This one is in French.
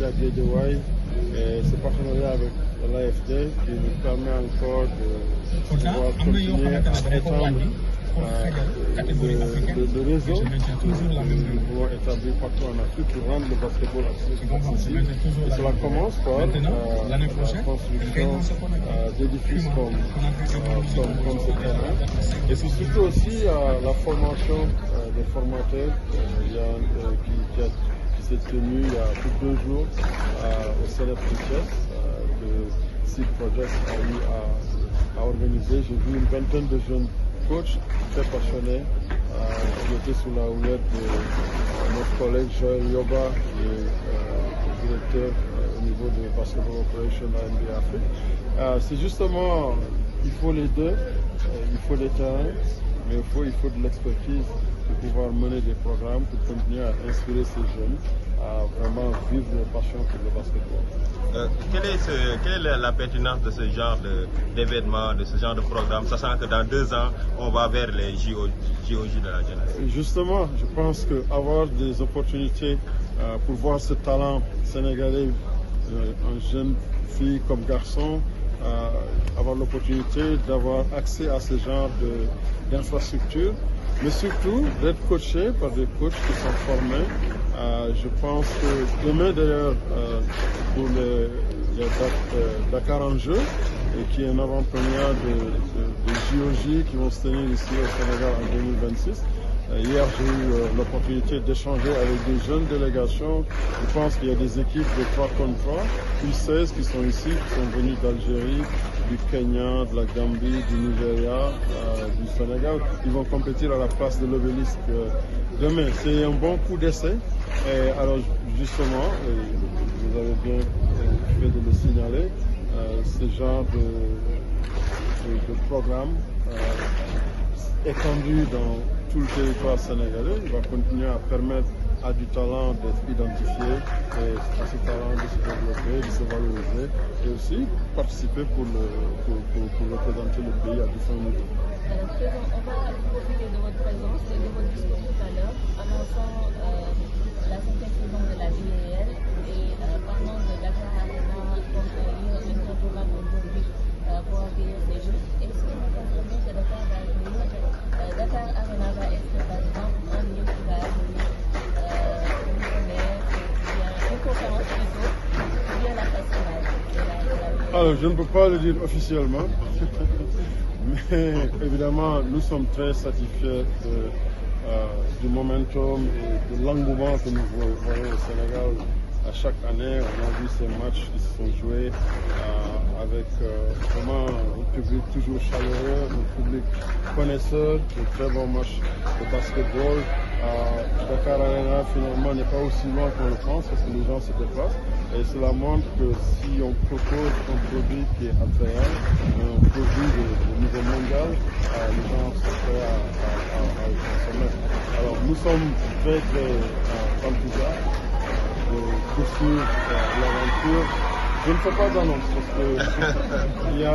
ici à Guédiawaye. Et ce partenariat avec l'AFD qui nous permet encore de pouvoir continuer à étendre le réseau que nous pouvons établir partout en Afrique pour rendre le basketball accessible. Et cela commence par la construction d'édifices comme ce terrain. Et c'est surtout aussi la formation des formateurs qui s'est tenue il y a plus de 2 jours au Célèbre Chess que Seed Project a eu à organiser. J'ai vu une vingtaine de jeunes coachs très passionnés qui étaient sous la houlette de notre collègue Joël Yoba, qui est directeur au niveau de Basketball Operation à NBA Afrique. C'est justement, il faut les deux, il faut des terrains, mais il faut de l'expertise pour pouvoir mener des programmes, pour continuer à inspirer ces jeunes à vraiment vivre leur passion pour le basketball. Quelle est la pertinence de ce genre d'événement, de ce genre de programme, sachant que dans 2 ans, on va vers les JOJ de la jeunesse? Justement, je pense qu'avoir des opportunités pour voir ce talent sénégalais, en jeune fille comme garçon, avoir l'opportunité d'avoir accès à ce genre d'infrastructures, mais surtout d'être coaché par des coachs qui sont formés. Je pense que demain d'ailleurs, pour le Dakar en jeu, et qui est un avant-première de JOJ qui vont se tenir ici au Sénégal en 2026. Hier, j'ai eu l'opportunité d'échanger avec des jeunes délégations. Je pense qu'il y a des équipes de 3 contre 3, puis 16 qui sont ici, qui sont venus d'Algérie, du Kenya, de la Gambie, du Nigeria, du Sénégal. Ils vont compétir à la place de l'obélisque demain. C'est un bon coup d'essai. Alors justement, vous avez bien fait de le signaler, ce genre de programme étendu dans tout le territoire sénégalais, il va continuer à permettre à du talent d'être identifié et à ce talent de se développer, de se valoriser et aussi participer pour représenter le pays à différents niveaux. Président, on va profiter de votre présence et de votre discours tout à l'heure, annonçant la 5e saison de la BAL et parlant de Dakar Arena comme incontournable aujourd'hui pour accueillir ces jeux. Est-ce que vous confirmez que Dakar Arena va être par exemple un lieu qui va accueillir une conférence plutôt, ou bien la festival de la Alors, je ne peux pas le dire officiellement, mais évidemment, nous sommes très satisfaits du momentum et de l'engouement que nous voyons au Sénégal. À chaque année, on a vu ces matchs qui se sont joués avec vraiment un public toujours chaleureux, un public connaisseur, de très bons matchs de basketball. Dakar Arena finalement n'est pas aussi loin qu'on le pense parce que les gens se déplacent. Et cela montre que si on propose un produit qui est attrayant, un produit de niveau mondial, les gens sont prêts à se mettre. Alors nous sommes très enthousiastes de poursuivre l'aventure. Je ne fais pas d'annonce parce que il y a